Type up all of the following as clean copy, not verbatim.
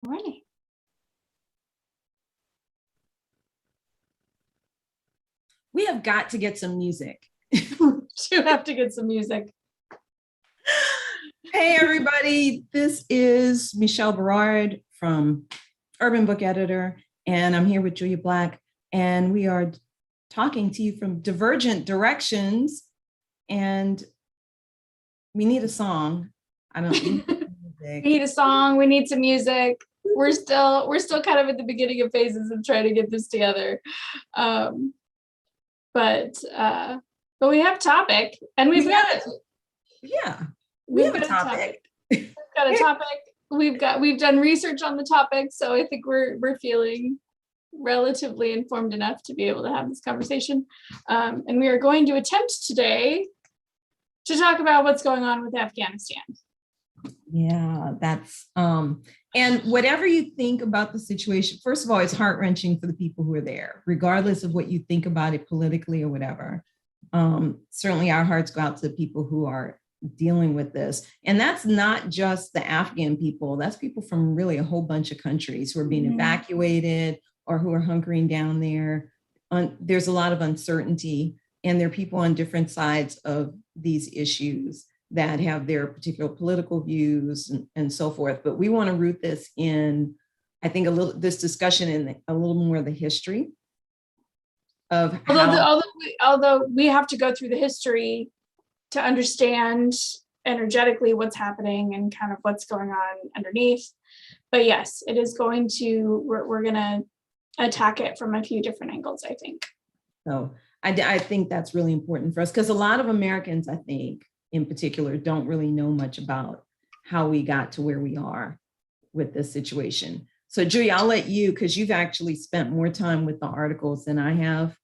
Alrighty. We have got to get some music. Do have to get some music. Hey, everybody. This is Michelle Berard from Urban Book Editor, and I'm here with Julia Black, and we are talking to you from Divergent Directions, and we need a song. I don't need We need a song. We need some music. We're still kind of at the beginning of phases of trying to get this together. But we have a topic, and we've got a topic. We've got a topic. We've done research on the topic, so I think we're feeling relatively informed enough to be able to have this conversation. And we are going to attempt today to talk about what's going on with Afghanistan. Yeah, that's and whatever you think about the situation, first of all, it's heart-wrenching for the people who are there, regardless of what you think about it politically or whatever. Certainly our hearts go out to the people who are dealing with this. And that's not just the Afghan people, that's people from really a whole bunch of countries who are being evacuated or who are hunkering down there. There's a lot of uncertainty, and there are people on different sides of these issues that have their particular political views and so forth. But we want to root this in, I think, this discussion in a little more of the history of although we have to go through the history to understand energetically what's happening and kind of what's going on underneath. But yes, it is going to, we're going to attack it from a few different angles, I think. So I think that's really important for us, because a lot of Americans, I think, in particular, don't really know much about how we got to where we are with this situation. So Julia, I'll let you, because you've actually spent more time with the articles than I have.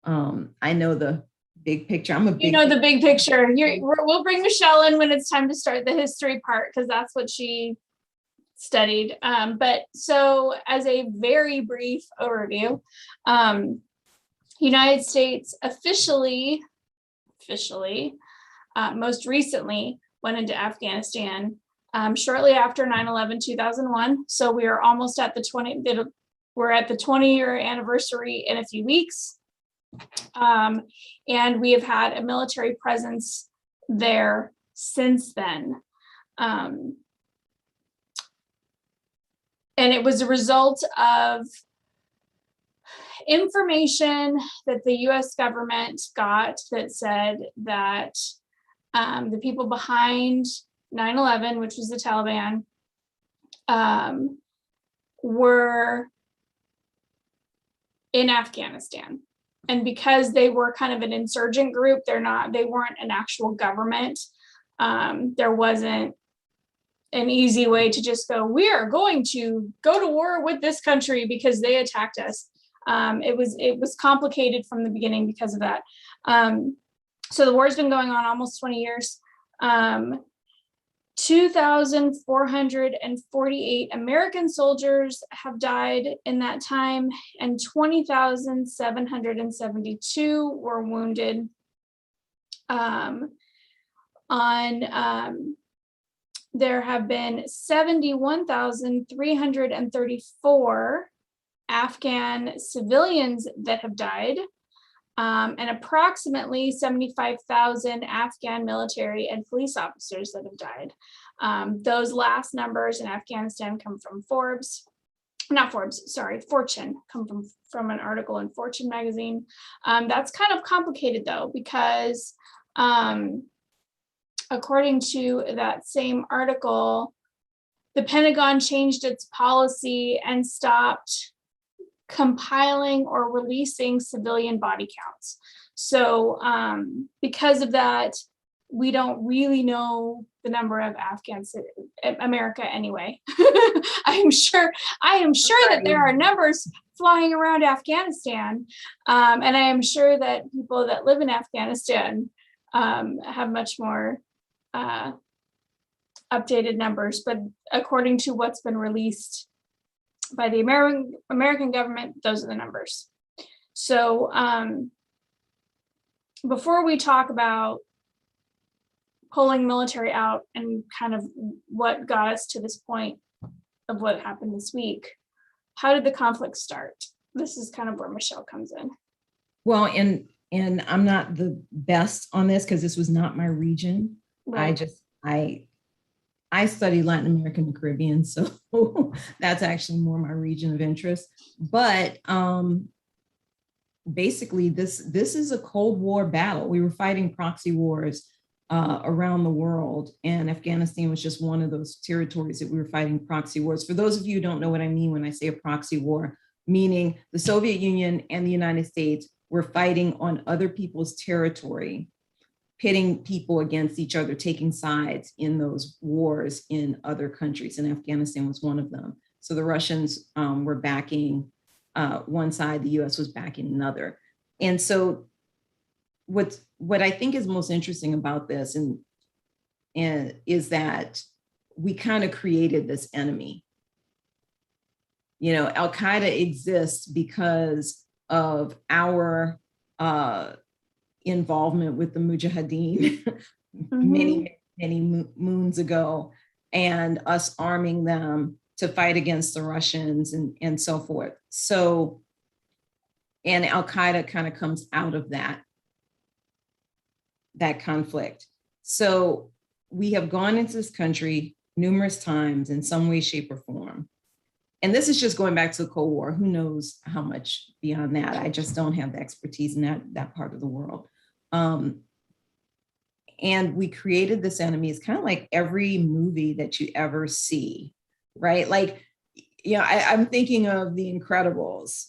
I know the big picture. The big picture. We'll bring Michelle in when it's time to start the history part, because that's what she studied. But so as a very brief overview, United States officially, most recently went into Afghanistan shortly after 9/11/2001. So we are almost at we're at the 20-year anniversary in a few weeks. And we have had a military presence there since then. And it was a result of information that the US government got that said that the people behind 9/11, which was the Taliban, were in Afghanistan. And because they were kind of an insurgent group, they weren't an actual government. There wasn't an easy way to just go, we are going to go to war with this country because they attacked us. It was complicated from the beginning because of that. So the war's been going on almost 20 years. 2,448 American soldiers have died in that time, and 20,772 were wounded. There have been 71,334 Afghan civilians that have died, and approximately 75,000 Afghan military and police officers that have died. Those last numbers in Afghanistan come from Fortune, come from an article in Fortune magazine. That's kind of complicated though, because according to that same article, the Pentagon changed its policy and stopped compiling or releasing civilian body counts. So because of that, we don't really know the number of Afghans in America anyway. I am sure that there are numbers flying around Afghanistan, and I am sure that people that live in Afghanistan have much more updated numbers, but according to what's been released by the American government, those are the numbers. So before we talk about pulling military out and kind of what got us to this point of what happened this week. How did the conflict start? This is kind of where Michelle comes in. Well, and I'm not the best on this because this was not my region. Right. I study Latin American and Caribbean, so that's actually more my region of interest. But basically, this is a Cold War battle. We were fighting proxy wars around the world, and Afghanistan was just one of those territories that we were fighting proxy wars. For those of you who don't know what I mean when I say a proxy war, meaning the Soviet Union and the United States were fighting on other people's territory, pitting people against each other, taking sides in those wars in other countries, and Afghanistan was one of them. So the Russians were backing one side, the US was backing another. And so what I think is most interesting about this and is that we kind of created this enemy. You know, Al Qaeda exists because of our involvement with the Mujahideen many moons ago, and us arming them to fight against the Russians and so forth. So, and Al Qaeda kind of comes out of that conflict. So we have gone into this country numerous times in some way, shape, or form. And this is just going back to the Cold War. Who knows how much beyond that? I just don't have the expertise in that part of the world. And we created this enemy. It's kind of like every movie that you ever see, right? Like, you know, I'm thinking of The Incredibles.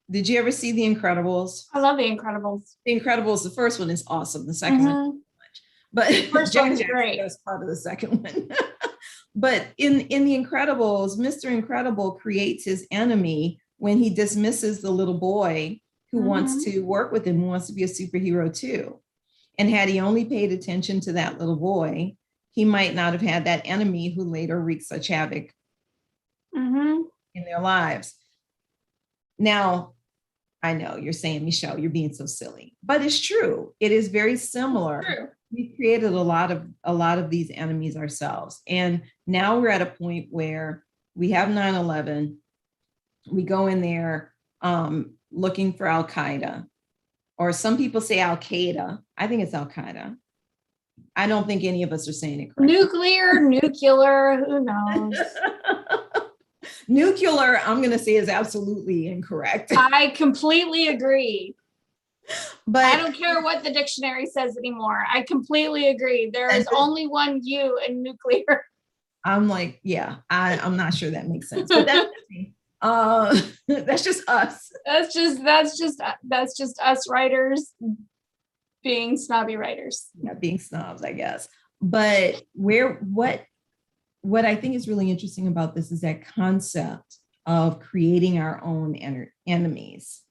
Did you ever see The Incredibles? I love The Incredibles. The Incredibles, the first one is awesome. The second one, but the first Jack one's Jackson great. was part of the second one. But in The Incredibles, Mr. Incredible creates his enemy when he dismisses the little boy who wants to work with him, who wants to be a superhero too. And had he only paid attention to that little boy, he might not have had that enemy who later wreaked such havoc in their lives. Now, I know you're saying, Michelle, you're being so silly, but it's true. It is very similar. We created a lot of these enemies ourselves. And now we're at a point where we have 9/11. We go in there looking for Al Qaeda, or some people say Al Qaeda. I think it's Al Qaeda. I don't think any of us are saying it correctly. Nuclear, who knows? Nuclear, I'm going to say, is absolutely incorrect. I completely agree. But I don't care what the dictionary says anymore. I completely agree. There is only one U in nuclear. I'm like, yeah, I'm not sure that makes sense. But that's just us. That's just us writers being snobby writers. Yeah, being snobs, I guess. But what I think is really interesting about this is that concept of creating our own enemies.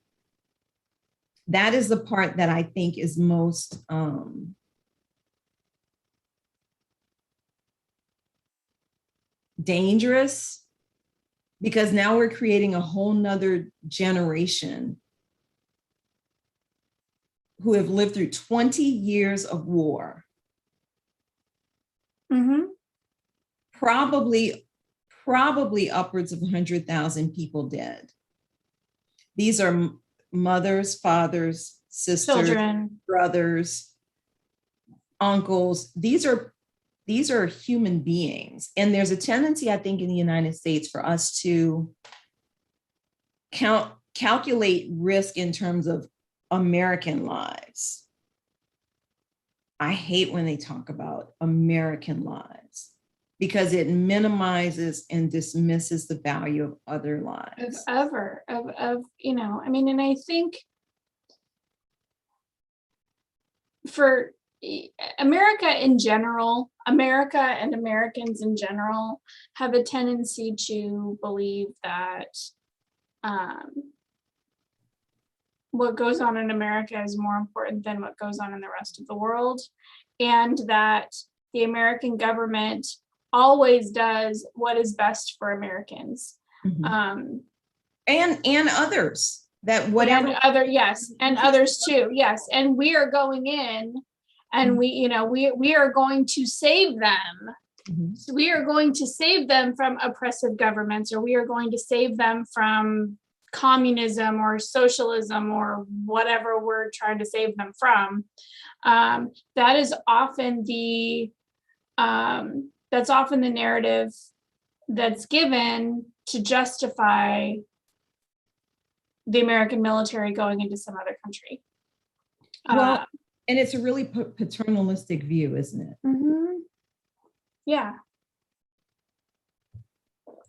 That is the part that I think is most dangerous, because now we're creating a whole nother generation who have lived through 20 years of war. Probably upwards of 100,000 people dead. These are mothers, fathers, sisters, children, brothers, uncles. These are human beings. And there's a tendency, I think, in the United States for us to calculate risk in terms of American lives. I hate when they talk about American lives, because it minimizes and dismisses the value of other lives. You know, I mean, and I think for America in general, America and Americans in general have a tendency to believe that what goes on in America is more important than what goes on in the rest of the world, and that the American government always does what is best for Americans. And others, that whatever and other, yes, and others too, yes. And we are going in and we are going to save them. Mhm. So we are going to save them from oppressive governments, or we are going to save them from communism or socialism or whatever we're trying to save them from. That is often that's often the narrative that's given to justify the American military going into some other country. Well, and it's a really paternalistic view, isn't it? Mhm. Yeah,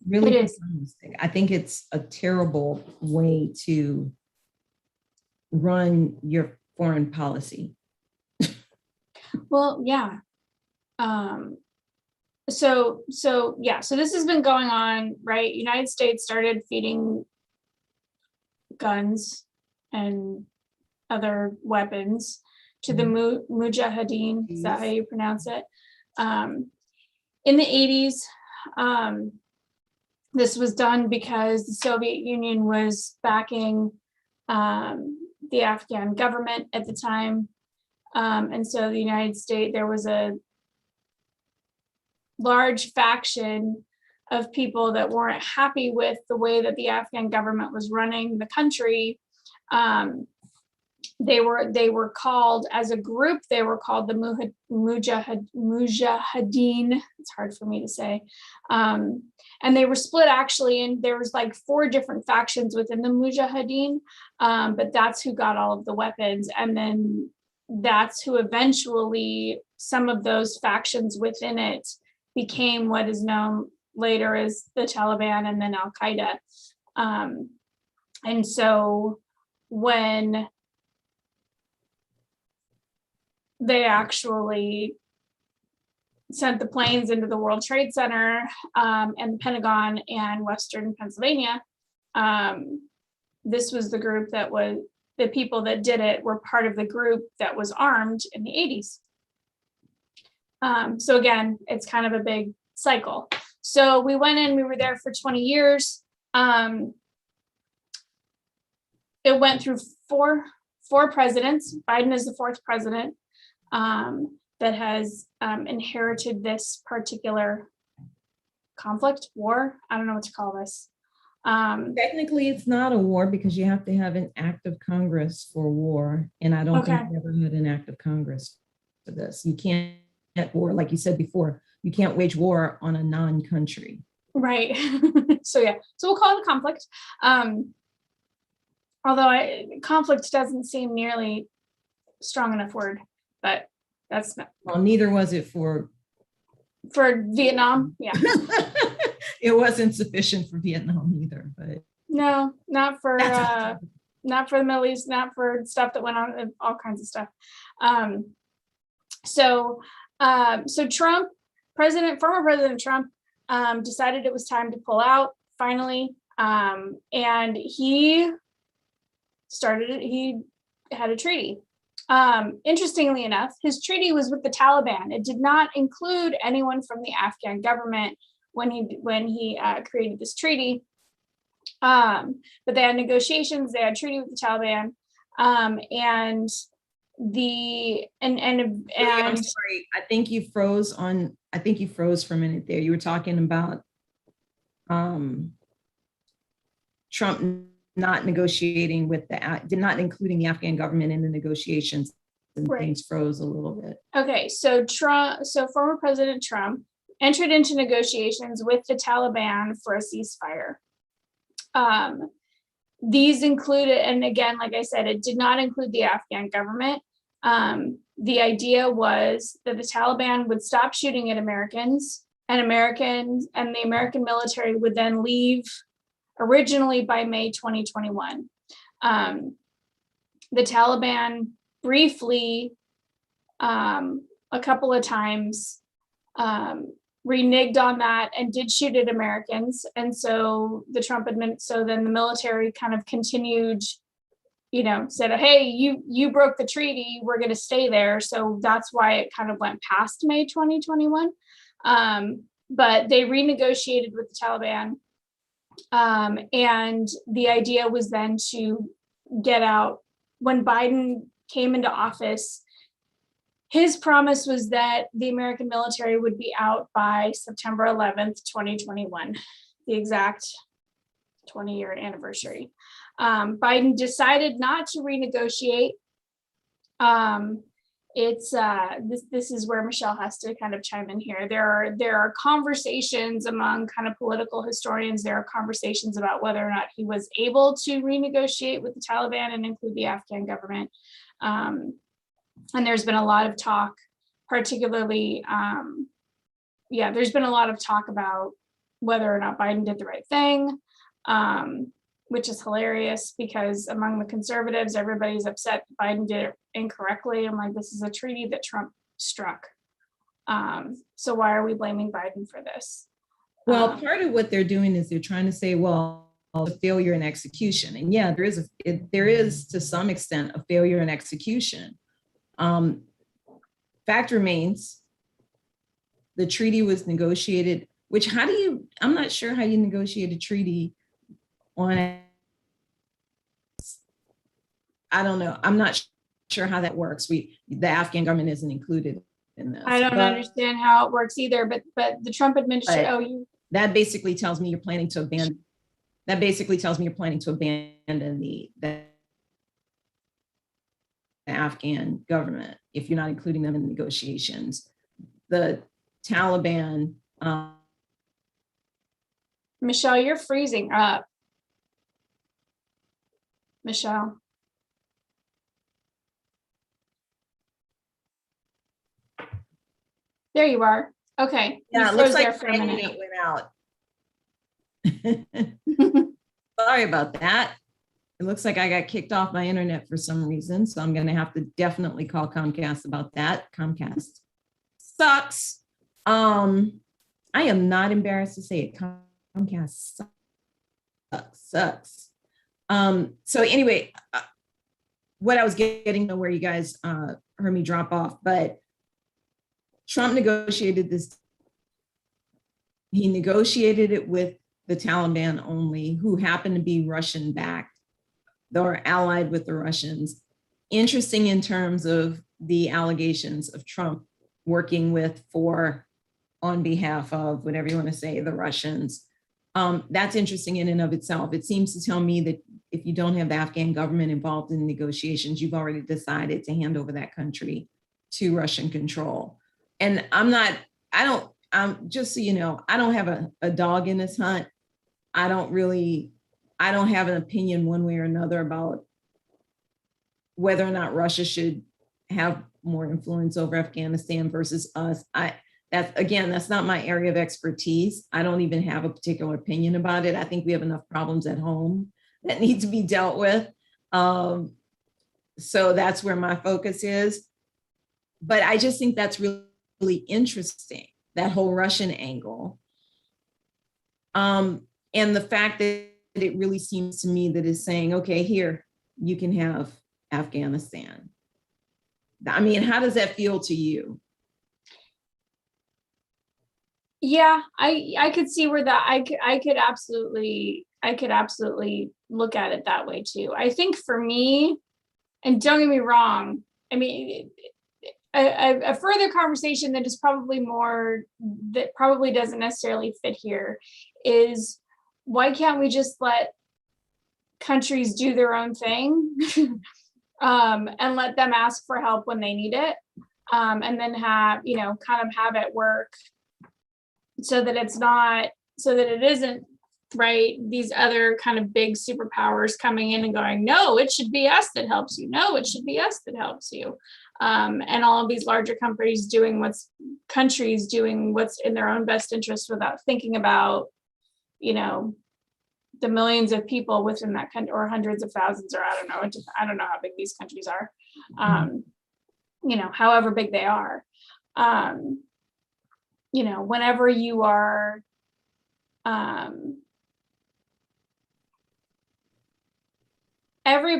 Really it is. paternalistic. I think it's a terrible way to run your foreign policy. Well, yeah. So this has been going on, right? United States started feeding guns and other weapons to the Mujahideen. Is that how you pronounce it? In the 80s, this was done because the Soviet Union was backing the Afghan government at the time. And so the United States, there was a large faction of people that weren't happy with the way that the Afghan government was running the country. They were called, as a group, they were called the Mujahideen. It's hard for me to say. And they were split actually, and there was like 4 different factions within the Mujahideen, but that's who got all of the weapons. And then that's who eventually, some of those factions within it became what is known later as the Taliban and then Al-Qaeda. And so when they actually sent the planes into the World Trade Center and the Pentagon and Western Pennsylvania, this was the group that was, the people that did it were part of the group that was armed in the 80s. So again, it's kind of a big cycle. So we went in, we were there for 20 years. It went through four presidents. Biden is the 4th president that has inherited this particular conflict, war. I don't know what to call this. Technically, it's not a war because you have to have an act of Congress for war. And I don't think we ever had an act of Congress for this. You can't war, like you said before, you can't wage war on a non-country. Right. So yeah, so we'll call it a conflict. Although conflict doesn't seem nearly strong enough word, but that's not. Well, neither was it for Vietnam. Yeah. It wasn't sufficient for Vietnam either, but no, not for the Middle East, not for stuff that went on, all kinds of stuff. So Trump, former President Trump, decided it was time to pull out finally, and he had a treaty. Interestingly enough, his treaty was with the Taliban. It did not include anyone from the Afghan government when he created this treaty. But they had negotiations. They had a treaty with the Taliban, and I'm sorry. I think you froze for a minute there. You were talking about Trump not negotiating with not including the Afghan government in the negotiations, and things froze a little bit. Okay, so former President Trump entered into negotiations with the Taliban for a ceasefire. These included, and again, like I said, it did not include the Afghan government. The idea was that the Taliban would stop shooting at Americans, and the American military would then leave, originally by May 2021. The Taliban briefly, a couple of times, reneged on that and did shoot at Americans. And so then the military kind of continued, said, hey, you broke the treaty, we're going to stay there. So that's why it kind of went past May 2021. But they renegotiated with the Taliban. And the idea was then to get out. When Biden came into office, his promise was that the American military would be out by September 11th, 2021, the exact 20-year anniversary. Biden decided not to renegotiate. This is where Michelle has to kind of chime in here. There are conversations among kind of political historians. There are conversations about whether or not he was able to renegotiate with the Taliban and include the Afghan government. And there's been a lot of talk, particularly, there's been a lot of talk about whether or not Biden did the right thing, which is hilarious because among the conservatives, everybody's upset Biden did it incorrectly. I'm like, this is a treaty that Trump struck. So why are we blaming Biden for this? Well, part of what they're doing is they're trying to say, well, a failure in execution. And yeah, there is to some extent a failure in execution. Fact remains, the treaty was negotiated, which I'm not sure how you negotiate a treaty on, I don't know. I'm not sure how that works. The Afghan government isn't included in this. I don't understand how it works either, but the Trump administration, that basically tells me you're planning to abandon the Afghan government if you're not including them in negotiations. The Taliban. Michelle, you're freezing up. Michelle. There you are. Okay. Yeah, it looks like for a minute went out. Sorry about that. It looks like I got kicked off my internet for some reason, so I'm going to have to definitely call Comcast about that. Comcast sucks. I am not embarrassed to say it. Comcast sucks. So anyway, what I was getting to where you guys heard me drop off, but Trump negotiated this. He negotiated it with the Taliban only, who happened to be Russian backed. They're allied with the Russians. Interesting in terms of the allegations of Trump working with, on behalf of, whatever you want to say, the Russians. That's interesting in and of itself. It seems to tell me that if you don't have the Afghan government involved in negotiations, you've already decided to hand over that country to Russian control. And just so you know, I don't have a dog in this hunt. I don't have an opinion one way or another about whether or not Russia should have more influence over Afghanistan versus us. That's not my area of expertise. I don't even have a particular opinion about it. I think we have enough problems at home that need to be dealt with. So that's where my focus is. But I just think that's really interesting, that whole Russian angle. And the fact that it really seems to me that is saying, okay, here, you can have Afghanistan. I mean, how does that feel to you? Yeah, I could see where that I could absolutely look at it that way too. I think for me, and don't get me wrong, I mean, a further conversation that is probably doesn't necessarily fit here is, why can't we just let countries do their own thing and let them ask for help when they need it, and then have it work so that it isn't right, these other kind of big superpowers coming in and going, no, it should be us that helps you. No, it should be us that helps you. And all of these larger countries doing what's in their own best interest without thinking about, the millions of people within that country, or hundreds of thousands, or I don't know how big these countries are, however big they are. Whenever you are, every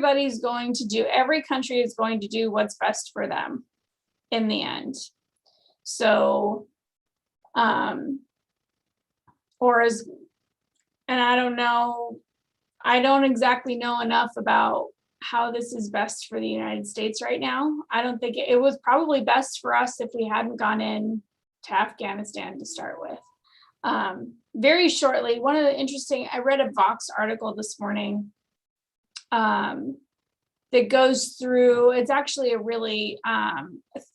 country is going to do what's best for them in the end. So, and I don't exactly know enough about how this is best for the United States right now. I don't think it was probably best for us if we hadn't gone in to Afghanistan to start with. Very shortly, one of the interesting, I read a Vox article this morning that goes through, it's actually a really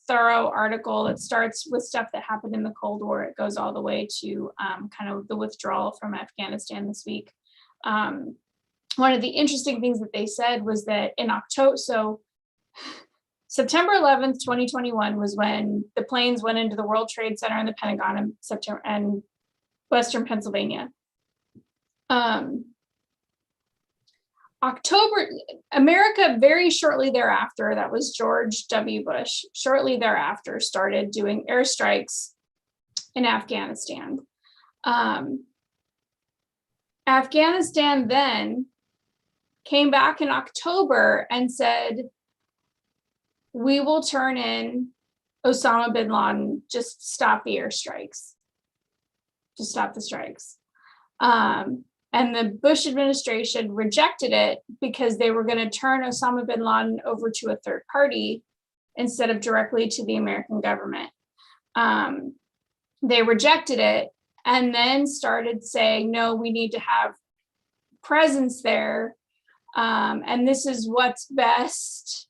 thorough article that starts with stuff that happened in the Cold War. It goes all the way to kind of the withdrawal from Afghanistan this week. One of the interesting things that they said was that in October, so September 11th, 2021 was when the planes went into the World Trade Center and the Pentagon in September and Western Pennsylvania. October, America very shortly thereafter, that was George W. Bush, shortly thereafter started doing airstrikes in Afghanistan. Afghanistan then came back in October and said, we will turn in Osama bin Laden, just stop the airstrikes. Just stop the strikes. And the Bush administration rejected it because they were going to turn Osama bin Laden over to a third party instead of directly to the American government. They rejected it and then started saying, no, we need to have presence there. And this is what's best.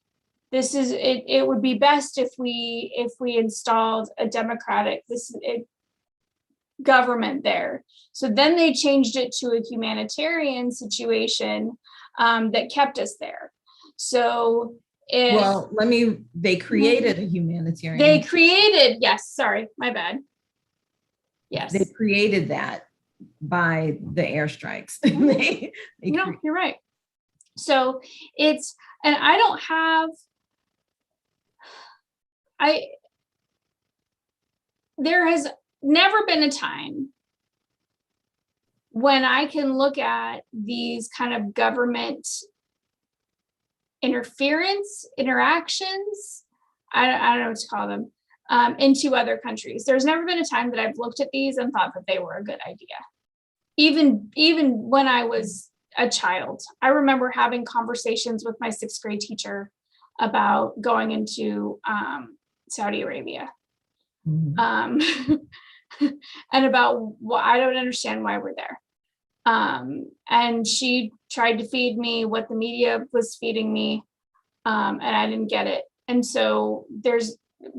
This is it. It would be best if we installed a democratic government there. So then they changed it to a humanitarian situation that kept us there. So they created a humanitarian. They created, yes, sorry, my bad. Yes. They created that by the airstrikes. No, you're right. So it's, and I don't have, there has never been a time when I can look at these kind of government interactions, I don't know what to call them, into other countries. There's never been a time that I've looked at these and thought that they were a good idea. Even when I was a child, I remember having conversations with my 6th grade teacher about going into Saudi Arabia. Mm-hmm. And about what I don't understand why we're there. And she tried to feed me what the media was feeding me, and I didn't get it. And so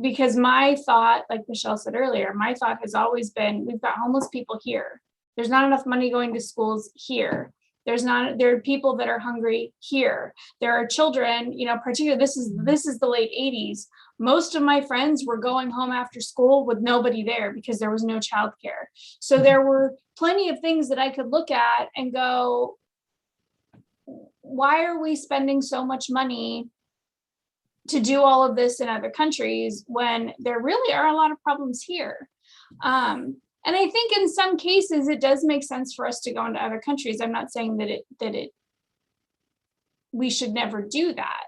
because my thought, like Michelle said earlier, my thought has always been, we've got homeless people here. There's not enough money going to schools here. There are people that are hungry here. There are children, particularly this is the late 80s. Most of my friends were going home after school with nobody there because there was no childcare. So there were plenty of things that I could look at and go, why are we spending so much money to do all of this in other countries when there really are a lot of problems here? And I think in some cases it does make sense for us to go into other countries. I'm not saying that we should never do that.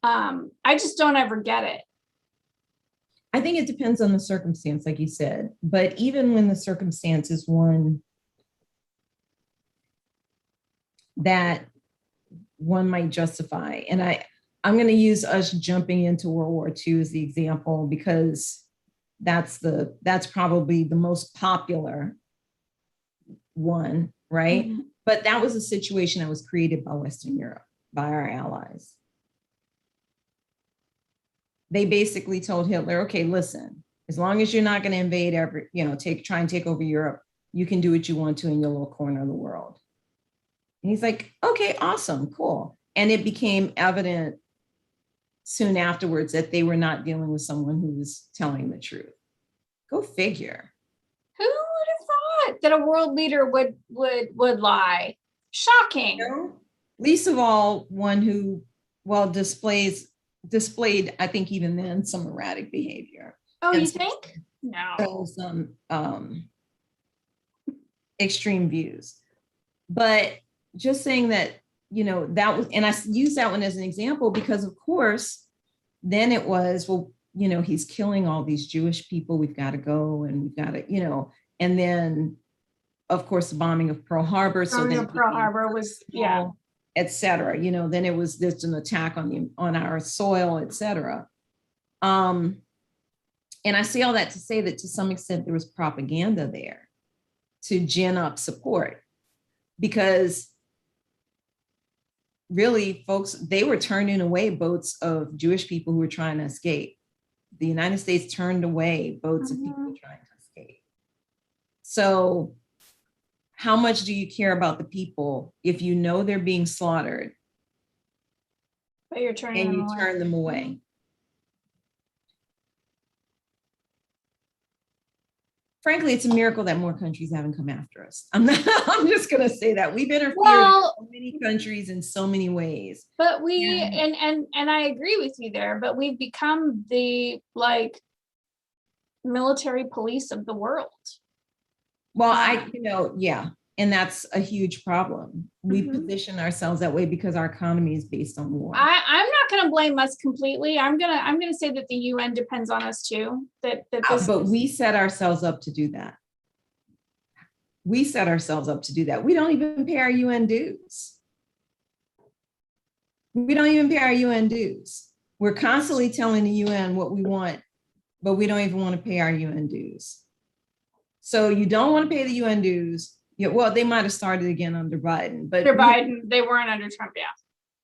I just don't ever get it. I think it depends on the circumstance, like you said, but even when the circumstance is one that one might justify, and I'm going to use us jumping into World War II as the example, because that's probably the most popular one, right? Mm-hmm. But that was a situation that was created by Western Europe, by our allies. They basically told Hitler, okay, listen, as long as you're not going to invade try and take over Europe, you can do what you want to in your little corner of the world. And he's like, okay, awesome, cool. And it became evident soon afterwards that they were not dealing with someone who was telling the truth. Go figure. Who would have thought that a world leader would lie? Shocking. Least of all, one who, displayed, I think even then, some erratic behavior. Oh, you think? No. Some extreme views. But just saying that, that was, and I use that one as an example because, of course, then it was, he's killing all these Jewish people. We've got to go and we've got to, and then, of course, the bombing of Pearl Harbor. Pearl Harbor was, yeah. et cetera. You know, then it was just an attack on our soil, et cetera. And I say all that to say that to some extent there was propaganda there to gin up support, because really, folks, they were turning away boats of Jewish people who were trying to escape. The United States turned away boats of people trying to escape. So how much do you care about the people if you know they're being slaughtered But you're turning and them you away. turn them away? Frankly, it's a miracle that more countries haven't come after us. I'm just going to say that we've interfered in so many countries in so many ways. But and I agree with you there, but we've become the like military police of the world. Well, yeah. And that's a huge problem. We position ourselves that way because our economy is based on war. I'm not going to blame us completely. I'm gonna say that the UN depends on us too. But we set ourselves up to do that. We set ourselves up to do that. We don't even pay our UN dues. We're constantly telling the UN what we want, but we don't even want to pay our UN dues. So you don't want to pay the UN dues. Yeah, well, they might have started again under Biden, but they weren't under Trump, yeah.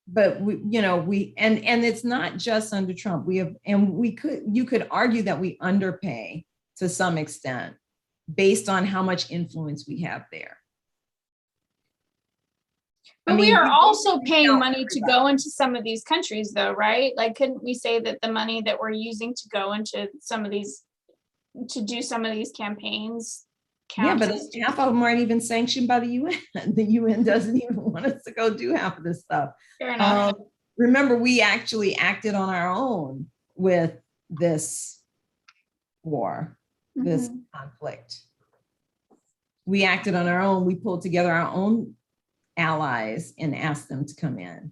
But and it's not just under Trump. You could argue that we underpay to some extent based on how much influence we have there. But we are also paying money to go into some of these countries though, right? Like, couldn't we say that the money that we're using to go into some of these, to do some of these campaigns, yeah, but half of them aren't even sanctioned by the UN. The UN doesn't even want us to go do half of this stuff. Fair enough. Remember, we actually acted on our own with this war, this conflict. We acted on our own. We pulled together our own allies and asked them to come in.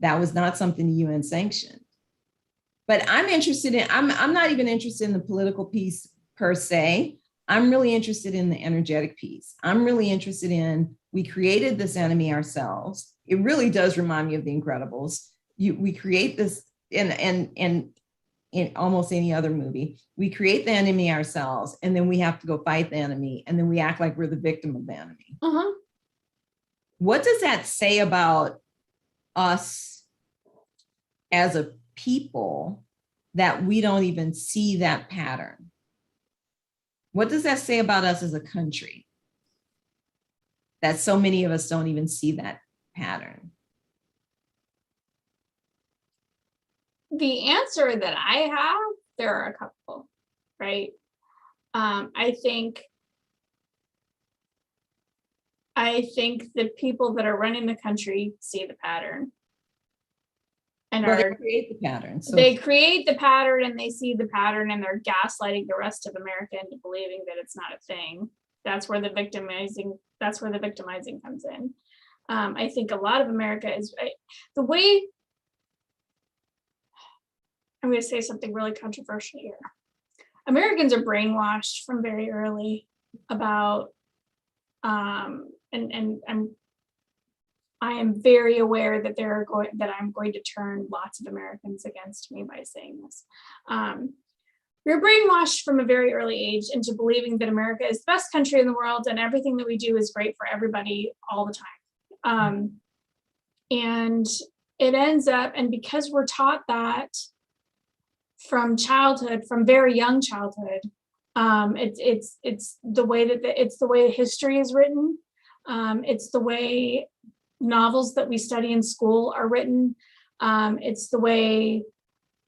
That was not something the UN sanctioned. But I'm not even interested in the political piece per se. I'm really interested in the energetic piece. I'm really interested in, we created this enemy ourselves. It really does remind me of The Incredibles. We create this in almost any other movie. We create the enemy ourselves, and then we have to go fight the enemy, and then we act like we're the victim of the enemy. What does that say about us as a people that we don't even see that pattern? What does that say about us as a country? That so many of us don't even see that pattern. The answer that I have, there are a couple, right? I think the people that are running the country see the pattern. And they create the pattern. So they create the pattern and they see the pattern, and they're gaslighting the rest of America into believing that it's not a thing. That's where the victimizing comes in. I think a lot of America is the way. I'm going to say something really controversial here. Americans are brainwashed from very early about, I am very aware that I'm going to turn lots of Americans against me by saying this. We're brainwashed from a very early age into believing that America is the best country in the world and everything that we do is great for everybody all the time. And it ends up, and because we're taught that from childhood, from very young childhood, it's the way that history is written. It's the way novels that we study in school are written. It's the way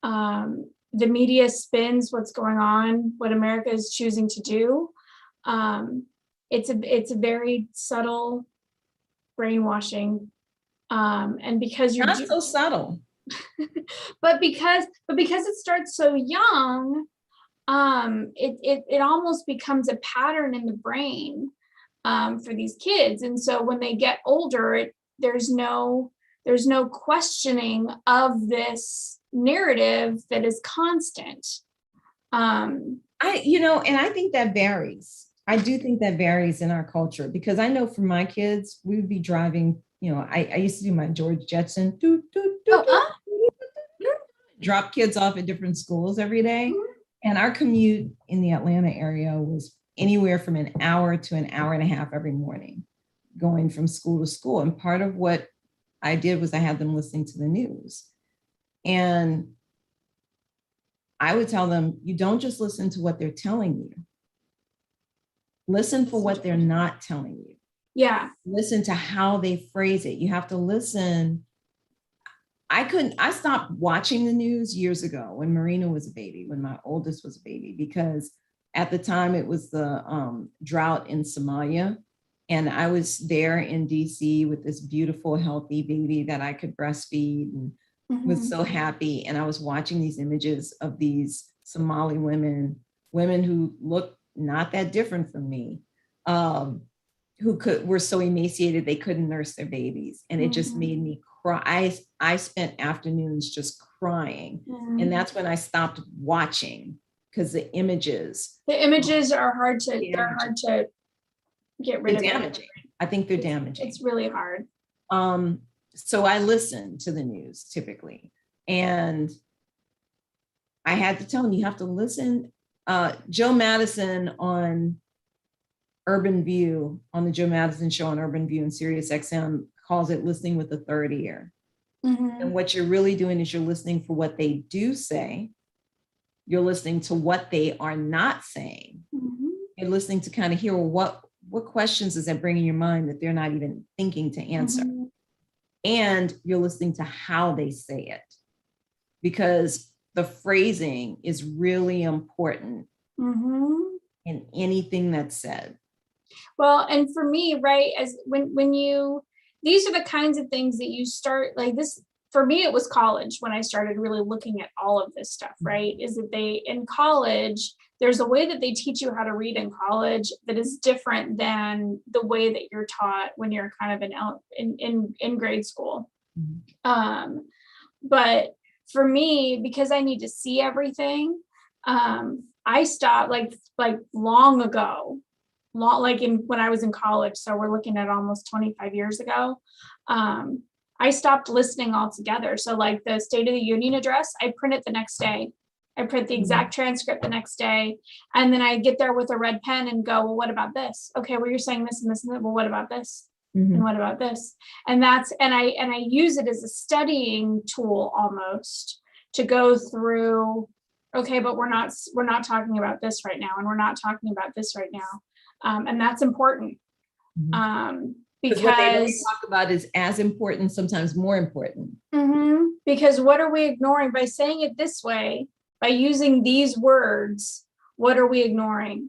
the media spins what's going on, what America is choosing to do. It's a very subtle brainwashing, and because you're not so subtle, but because it starts so young, it almost becomes a pattern in the brain for these kids, and so when they get older, there's no questioning of this narrative that is constant. And I think that varies. I do think that varies in our culture, because I know for my kids, we would be driving I used to do my George Jetson, drop kids off at different schools every day. And our commute in the Atlanta area was anywhere from an hour to an hour and a half every morning, going from school to school. And part of what I did was I had them listening to the news. And I would tell them, you don't just listen to what they're telling you. Listen for what they're not telling you. Yeah. Listen to how they phrase it. You have to listen. I stopped watching the news years ago when Marina was a baby, when my oldest was a baby, because at the time it was the drought in Somalia. And I was there in DC with this beautiful, healthy baby that I could breastfeed and was so happy. And I was watching these images of these Somali women who looked not that different from me, were so emaciated they couldn't nurse their babies. And it just made me cry. I spent afternoons just crying. And that's when I stopped watching, because the images are hard to, they're hard to get rid of. Damaging. I think they're damaging. It's really hard. So I listen to the news typically. And I had to tell them, you have to listen. Joe Madison on Urban View, on the Joe Madison show on Urban View and Sirius XM, calls it listening with the third ear. And what you're really doing is you're listening for what they do say. You're listening to what they are not saying. You're listening to kind of hear, well, what questions is that bringing in your mind that they're not even thinking to answer? And you're listening to how they say it, because the phrasing is really important in anything that's said. Well, and for me, right, as when you, these are the kinds of things that you start, like this, for me, it was college when I started really looking at all of this stuff, right? Is that in college, there's a way that they teach you how to read in college that is different than the way that you're taught when you're kind of in grade school. But for me, because I need to see everything, I stopped like long ago, when I was in college. So we're looking at almost 25 years ago. I stopped listening altogether. So like the State of the Union address, I print it the next day. I print the exact transcript the next day. And then I get there with a red pen and go, well, what about this? Okay, well, you're saying this and this and that. Well, what about this? And what about this? And I use it as a studying tool almost to go through, okay, but we're not talking about this right now. And we're not talking about this right now. And that's important. Because what they don't talk about is as important, sometimes more important. Because what are we ignoring by saying it this way, by using these words? What are we ignoring?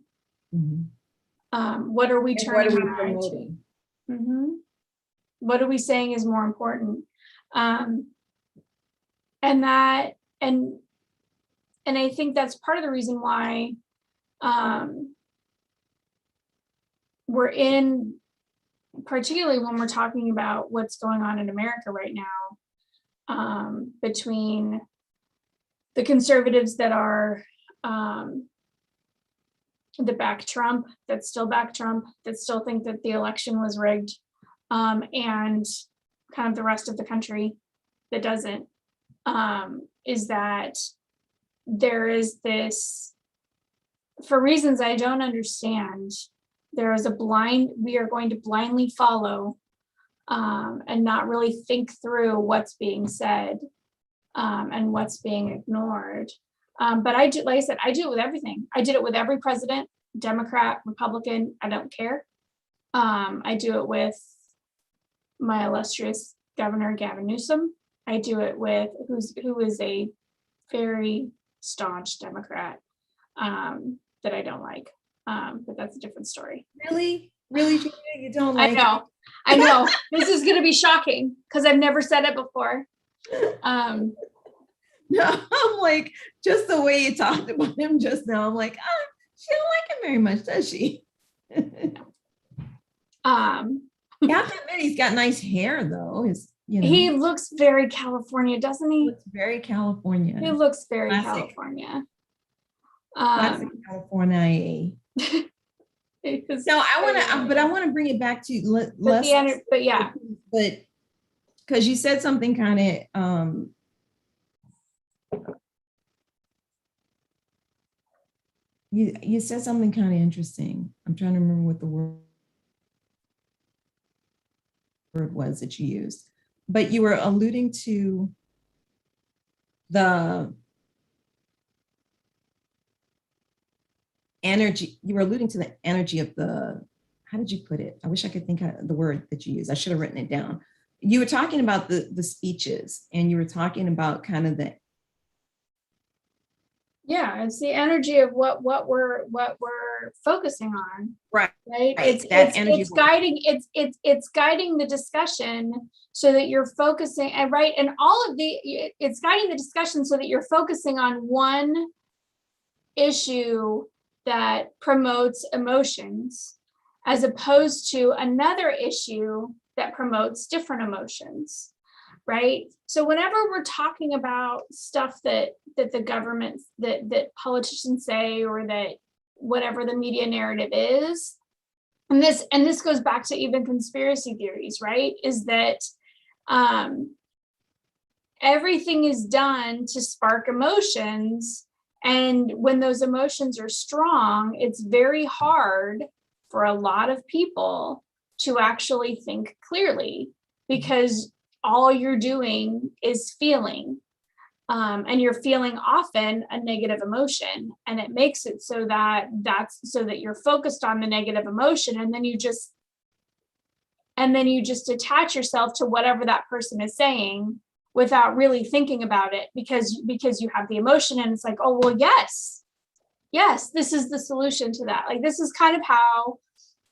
What are we turning our eye to? What are we saying is more important? And I think that's part of the reason why we're in, particularly when we're talking about what's going on in America right now, between the conservatives that are that back Trump, that still back Trump, that still think that the election was rigged, and kind of the rest of the country that doesn't, is that there is this, for reasons I don't understand, there is we are going to blindly follow and not really think through what's being said and what's being ignored. But I do, like I said, I do it with everything. I did it with every president, Democrat, Republican, I don't care. I do it with my illustrious Governor Gavin Newsom. I do it with who is a very staunch Democrat that I don't like. But that's a different story. Really, Julia, you don't like? I know. This is going to be shocking because I've never said it before. No, I'm like, just the way you talked about him just now, I'm like, she don't like him very much, does she? You have to admit, he's got nice hair, though. He looks very California, doesn't he? Looks very California. He looks very California. Classic California. No, I want to bring it back to but yeah, but because you said something kind of, you said something kind of interesting. I'm trying to remember what the word was that you used, but you were alluding to the energy. You were alluding to the energy of the, how did you put it? I wish I could think of the word that you used. I should have written it down. You were talking about the speeches, and you were talking about kind of the, yeah, it's the energy of what we're focusing on. right. Right. It's guiding the discussion so that you're focusing, and right. And all of it's guiding the discussion so that you're focusing on one issue that promotes emotions, as opposed to another issue that promotes different emotions. Right. So whenever we're talking about stuff that the government, that politicians say, or that whatever the media narrative is, and this goes back to even conspiracy theories, right? Is that everything is done to spark emotions, and when those emotions are strong, it's very hard for a lot of people to actually think clearly, because all you're doing is feeling. And you're feeling often a negative emotion, and it makes it so that you're focused on the negative emotion, and then you just attach yourself to whatever that person is saying without really thinking about it, because you have the emotion, and it's like, oh well, yes, this is the solution to that. Like, this is kind of how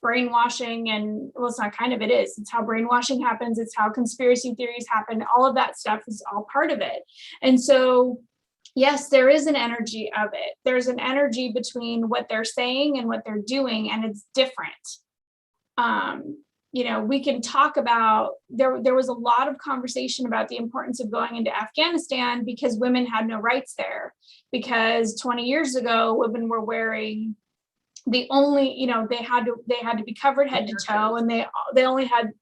brainwashing, and well, it's not kind of, it is, it's how brainwashing happens, it's how conspiracy theories happen, all of that stuff is all part of it. And so yes, there is an energy of it, there's an energy between what they're saying and what they're doing, and it's different. We can talk about, there was a lot of conversation about the importance of going into Afghanistan because women had no rights there, because 20 years ago women were wearing the only, they had to be covered head to toe, and they only had,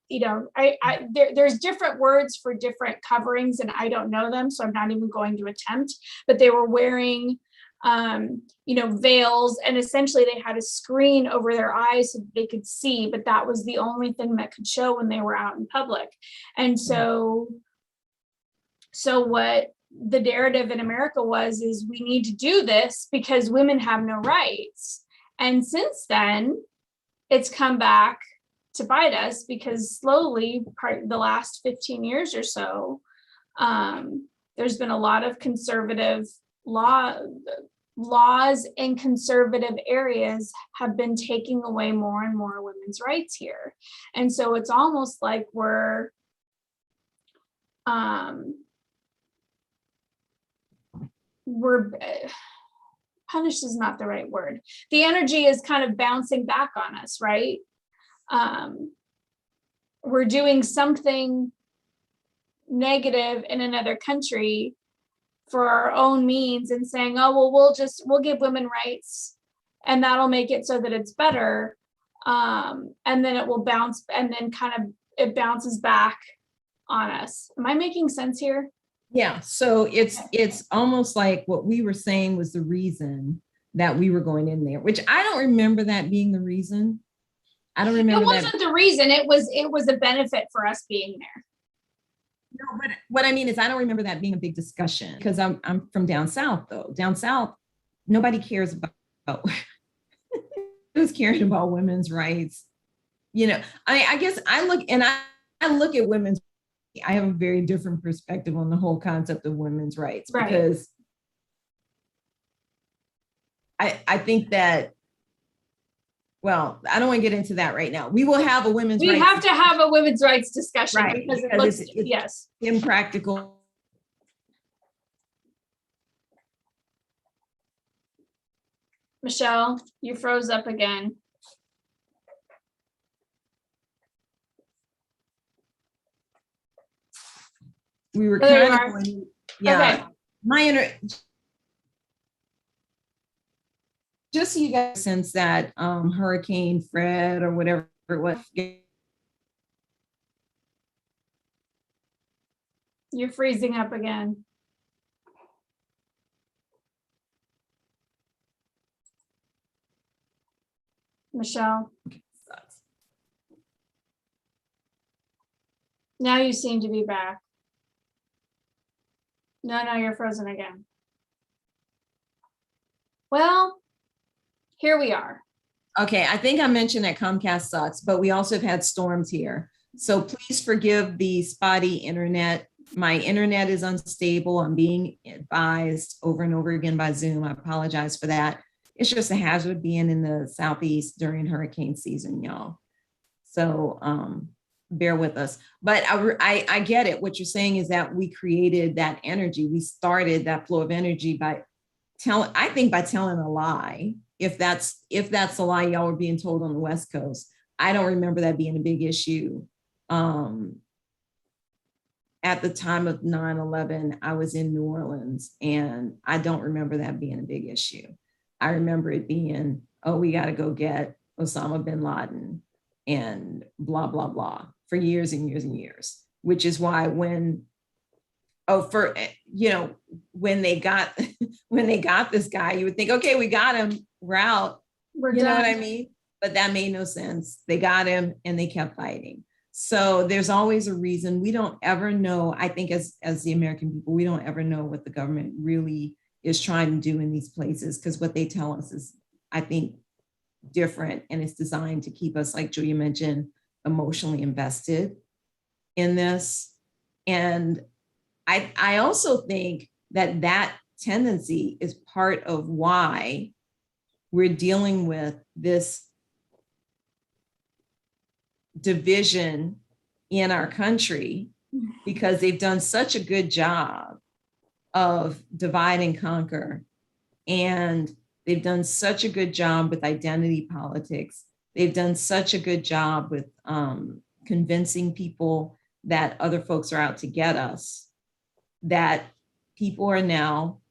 there's different words for different coverings, and I don't know them, so I'm not even going to attempt, but they were wearing veils, and essentially they had a screen over their eyes so they could see, but that was the only thing that could show when they were out in public. And so what the narrative in America is we need to do this because women have no rights. And since then, it's come back to bite us, because slowly, the last 15 years or so, there's been a lot of conservative laws in conservative areas have been taking away more and more women's rights here. And so it's almost like we're punished is not the right word. The energy is kind of bouncing back on us, right? We're doing something negative in another country for our own means and saying, oh, well, we'll give women rights and that'll make it so that it's better. And then it will bounce, and then kind of it bounces back on us. Am I making sense here? Yeah, so it's almost like what we were saying was the reason that we were going in there, which I don't remember that being the reason. I don't remember. It wasn't the reason. It was a benefit for us being there. No, but what I mean is I don't remember that being a big discussion, because I'm from down south, though. Down south, nobody cares about who's caring about women's rights. I guess I look at women's, I have a very different perspective on the whole concept of women's rights, right? Because I think that, well, I don't want to get into that right now. We will have a women's rights. We have to have a women's rights discussion, right? Because it looks, it's yes, impractical. Michelle, you froze up again. We were kind of going, yeah. Okay. just so you guys sense that Hurricane Fred or whatever it was. You're freezing up again. Michelle, now you seem to be back. No, you're frozen again. Well, here we are. Okay, I think I mentioned that Comcast sucks, but we also have had storms here. So please forgive the spotty internet. My internet is unstable. I'm being advised over and over again by Zoom. I apologize for that. It's just a hazard being in the Southeast during hurricane season, y'all. So bear with us. But I get it. What you're saying is that we created that energy. We started that flow of energy by telling a lie. If that's a lie y'all were being told on the West Coast. I don't remember that being a big issue. At the time of 9/11, I was in New Orleans, and I don't remember that being a big issue. I remember it being, oh, we got to go get Osama bin Laden and blah, blah, blah for years and years and years, which is why when they got this guy, you would think, okay, we got him, we're out. We're you done. know what I mean? But that made no sense. They got him and they kept fighting. So there's always a reason. We don't ever know. I think as the American people, we don't ever know what the government really is trying to do in these places, because what they tell us is, I think, different, and it's designed to keep us, like Julia mentioned, emotionally invested in this. And I also think that tendency is part of why we're dealing with this division in our country, because they've done such a good job of divide and conquer. And they've done such a good job with identity politics. They've done such a good job with convincing people that other folks are out to get us, that people are now,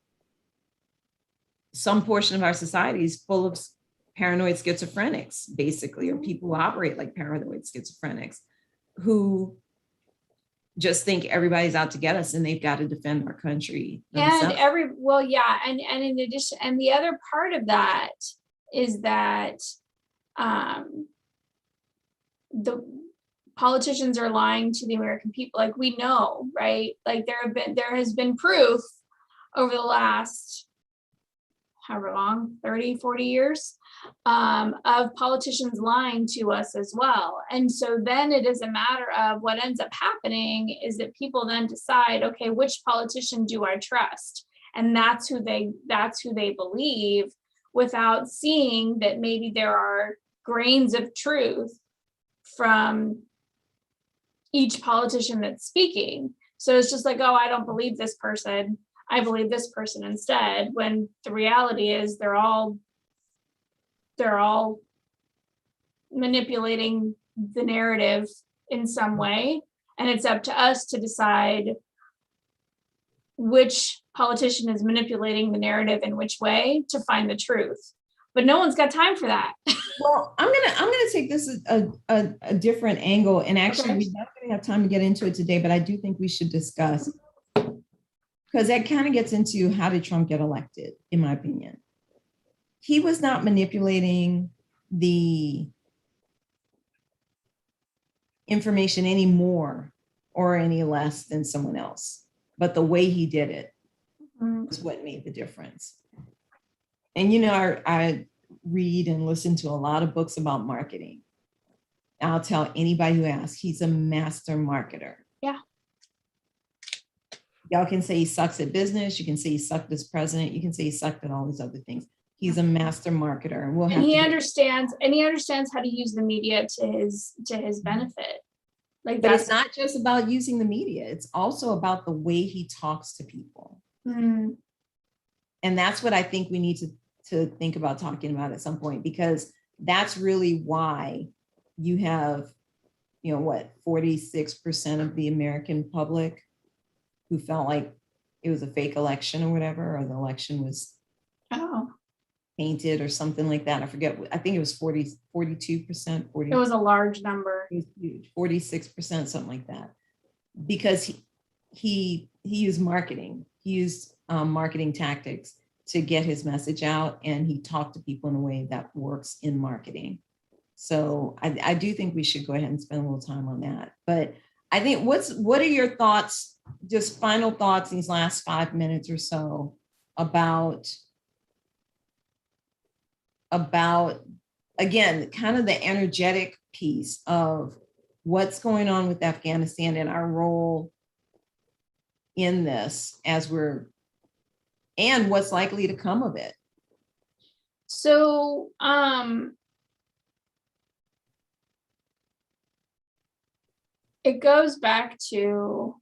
some portion of our society is full of paranoid schizophrenics, basically, or people who operate like paranoid schizophrenics, who just think everybody's out to get us and they've got to defend our country themselves. And in addition, and the other part of that is that the politicians are lying to the American people. Like, we know, right? Like, there has been proof over the last however long, 30, 40 years, of politicians lying to us as well. And so then it is a matter of what ends up happening is that people then decide, okay, which politician do I trust? And that's who they believe, without seeing that maybe there are grains of truth from each politician that's speaking. So it's just like, oh, I don't believe this person, I believe this person instead, when the reality is they're all manipulating the narrative in some way. And it's up to us to decide which politician is manipulating the narrative in which way to find the truth. But no one's got time for that. Well, I'm gonna take this a different angle, and actually, okay, we're not gonna have time to get into it today, but I do think we should discuss, because that kind of gets into how did Trump get elected, in my opinion. He was not manipulating the information any more or any less than someone else, but the way he did it was what made the difference. And I read and listen to a lot of books about marketing. I'll tell anybody who asks, he's a master marketer. Yeah. Y'all can say he sucks at business. You can say he sucked as president. You can say he sucked at all these other things. He's a master marketer, and he understands how to use the media to his benefit. But it's not just about using the media. It's also about the way he talks to people. Mm-hmm. And that's what I think we need to think about talking about at some point, because that's really why you have, 46% of the American public who felt like it was a fake election or whatever, or the election was painted or something like that. I forget. I think it was 42%, 40. It was a large number. It was huge, 46%, something like that. Because he used marketing. He used marketing tactics to get his message out, and he talked to people in a way that works in marketing. So I do think we should go ahead and spend a little time on that. But I think what are your thoughts, just final thoughts in these last 5 minutes or so about again, kind of the energetic piece of what's going on with Afghanistan and our role in this and what's likely to come of it. So, it goes back to,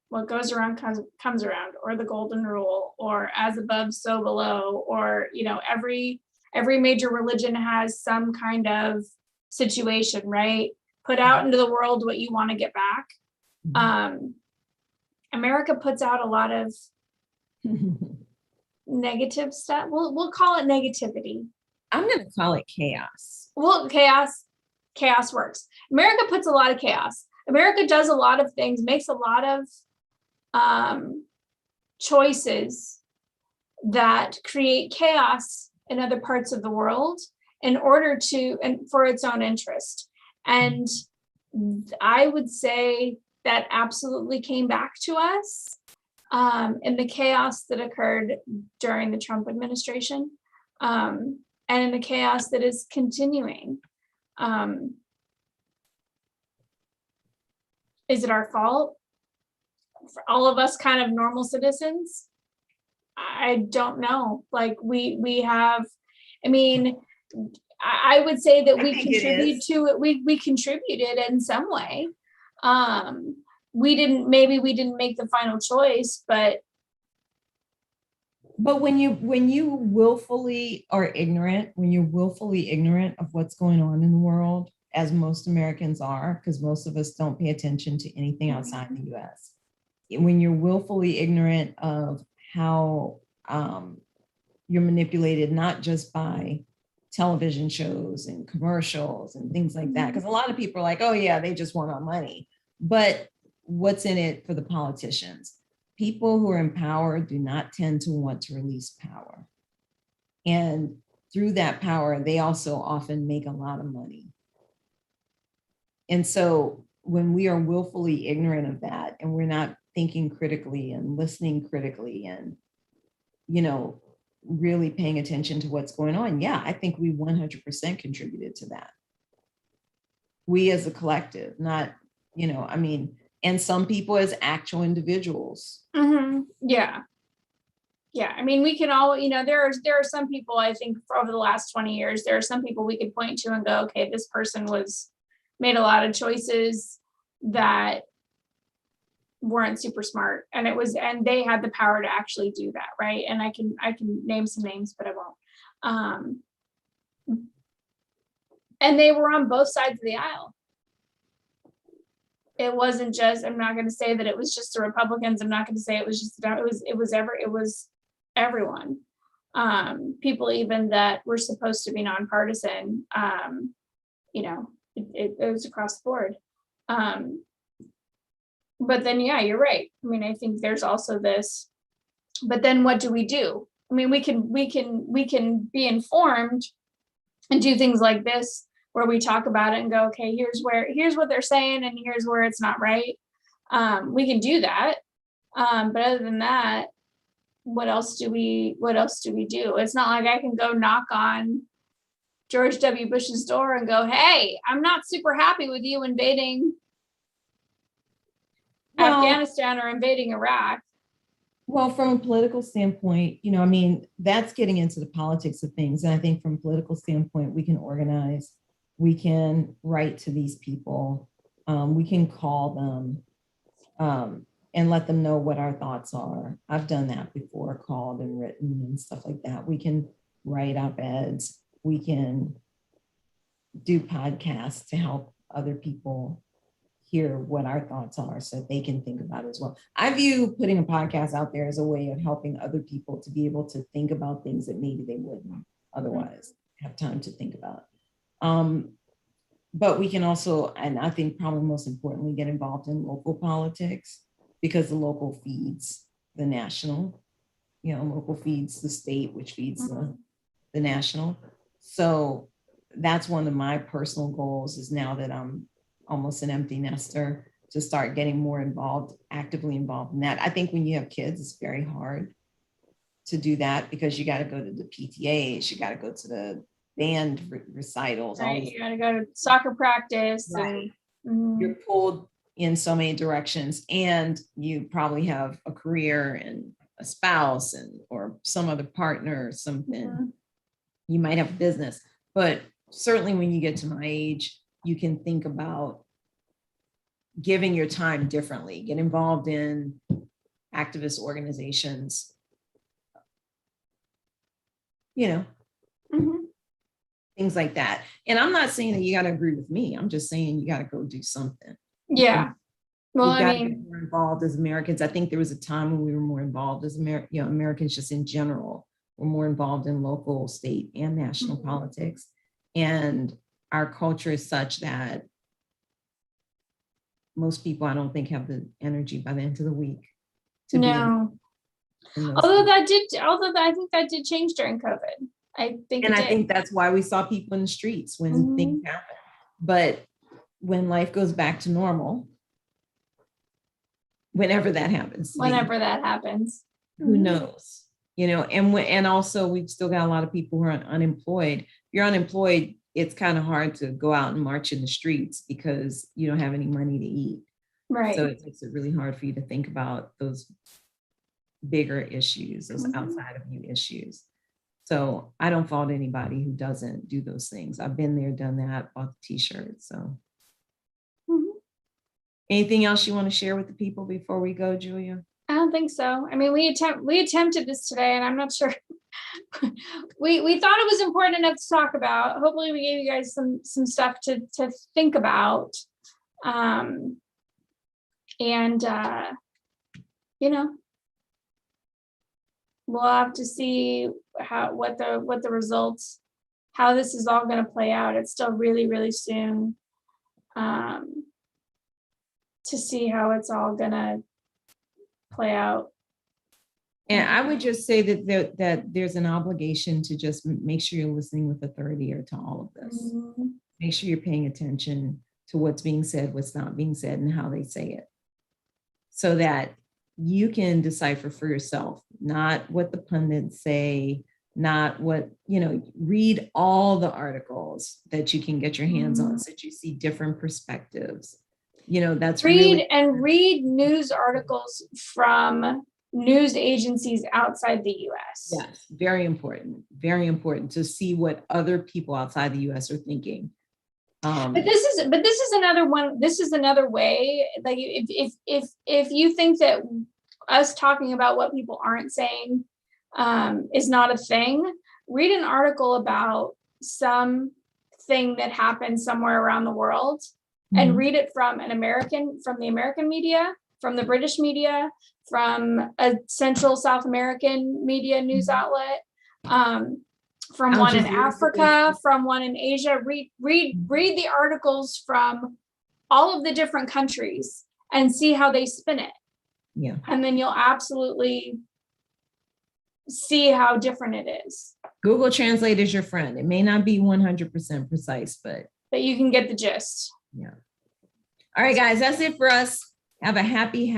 what goes around comes around, or the golden rule, or as above, so below, or, every major religion has some kind of situation, right? Put out into the world what you want to get back. America puts out a lot of negative stuff. We'll call it negativity. I'm going to call it chaos. Well, chaos works. America puts a lot of chaos. America does a lot of things, makes a lot of choices that create chaos in other parts of the world in order to, and for its own interest. And I would say that absolutely came back to us in the chaos that occurred during the Trump administration, and in the chaos that is continuing. Is it our fault? For all of us kind of normal citizens? I don't know. Like we have, I would say that we contribute to it. We contributed in some way. Maybe we didn't make the final choice, but when you willfully are ignorant, when you're willfully ignorant of what's going on in the world, as most Americans are, because most of us don't pay attention to anything outside the US. When you're willfully ignorant of how you're manipulated, not just by television shows and commercials and things like that, because a lot of people are like, oh yeah, they just want our money. But what's in it for the politicians? People who are in power do not tend to want to release power. And through that power, they also often make a lot of money. And so when we are willfully ignorant of that, and we're not thinking critically and listening critically and, really paying attention to what's going on, yeah, I think we 100% contributed to that. We as a collective, not, and some people as actual individuals. Mm-hmm. Yeah. We can all, there are some people, I think, for over the last 20 years, there are some people we could point to and go, okay, this person made a lot of choices that weren't super smart, and they had the power to actually do that, right? And I can name some names, but I won't. And they were on both sides of the aisle. It wasn't just, I'm not going to say that it was just the Republicans. I'm not going to say it was just, it was everyone. People even that were supposed to be nonpartisan, it was across the board. But then, yeah, you're right. I think there's also this, but then what do? We can be informed and do things like this, where we talk about it and go, okay, here's what they're saying, and here's where it's not right. We can do that. But other than that, what else do we do? It's not like I can go knock on George W. Bush's door and go, hey, I'm not super happy with you invading Afghanistan or invading Iraq. Well, from a political standpoint, that's getting into the politics of things. And I think from a political standpoint, we can organize, we can write to these people, we can call them and let them know what our thoughts are. I've done that before, called and written and stuff like that. We can write op-eds, we can do podcasts to help other people hear what our thoughts are so they can think about it as well. I view putting a podcast out there as a way of helping other people to be able to think about things that maybe they wouldn't otherwise have time to think about. But we can also, and I think probably most importantly, get involved in local politics, because the local feeds the national, local feeds the state, which feeds the national. So that's one of my personal goals, is now that I'm almost an empty nester, to start getting more involved, actively involved in that. I think when you have kids, it's very hard to do that, because you got to go to the PTAs, you got to go to the band recitals. Right, you gotta go to soccer practice. Right. And You're pulled in so many directions, and you probably have a career and a spouse or some other partner or something. You might have a business, but certainly when you get to my age, you can think about giving your time differently, get involved in activist organizations, things like that. And I'm not saying that you got to agree with me. I'm just saying you got to go do something. yeah. Well, We've I got to mean, get more involved as Americans. I think there was a time when we were more involved as Americans just in general were more involved in local, state, and national politics. And our culture is such that most people, I don't think, have the energy by the end of the week to no. be in those Although things. I think that did change during COVID. I think And it I did. think that's why we saw people in the streets when things happen. But when life goes back to normal, whenever that happens, who knows? And also we've still got a lot of people who are unemployed. If you're unemployed, it's kind of hard to go out and march in the streets because you don't have any money to eat. Right. So it makes it really hard for you to think about those bigger issues, those outside of you issues. So I don't fault anybody who doesn't do those things. I've been there, done that, bought the t-shirt. So anything else you want to share with the people before we go, Julia? I don't think so. I mean, we attempted this today, and I'm not sure. we thought it was important enough to talk about. Hopefully we gave you guys some stuff to think about. We'll have to see what the results, how this is all going to play out. It's still really, really soon to see how it's all going to play out. And I would just say that there's an obligation to just make sure you're listening with a third ear to all of this. Make sure you're paying attention to what's being said, what's not being said, and how they say it, so that you can decipher for yourself, not what the pundits say, not what, read all the articles that you can get your hands on so that you see different perspectives. That's read news articles from news agencies outside the US. Yes, very important to see what other people outside the US are thinking. But this is another one. This is another way. Like if you think that us talking about what people aren't saying is not a thing, read an article about some thing that happened somewhere around the world, and read it from the American media, from the British media, from a Central South American media news outlet, from one in Africa, from one in Asia. Read the articles from all of the different countries and see how they spin it. Yeah. And then you'll absolutely see how different it is. Google Translate is your friend. It may not be 100% precise, but you can get the gist. Yeah. All right, guys, that's it for us. Have a happy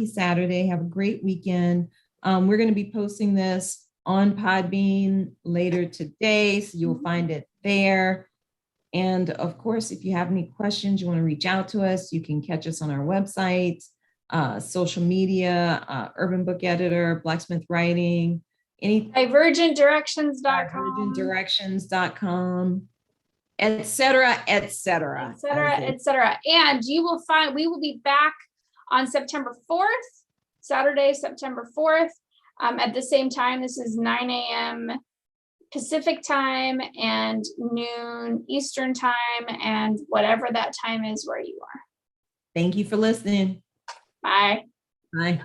Saturday. Have a great weekend. We're going to be posting this on Podbean later today, so you'll find it there. And of course, if you have any questions, you want to reach out to us, you can catch us on our website, social media, Urban Book Editor, Blacksmith Writing, divergentdirections.com, etc. And you will find, we will be back on September 4th, Saturday, September 4th, at the same time. This is 9 a.m. Pacific time and noon Eastern time, and whatever that time is where you are. Thank you for listening. Bye. Bye.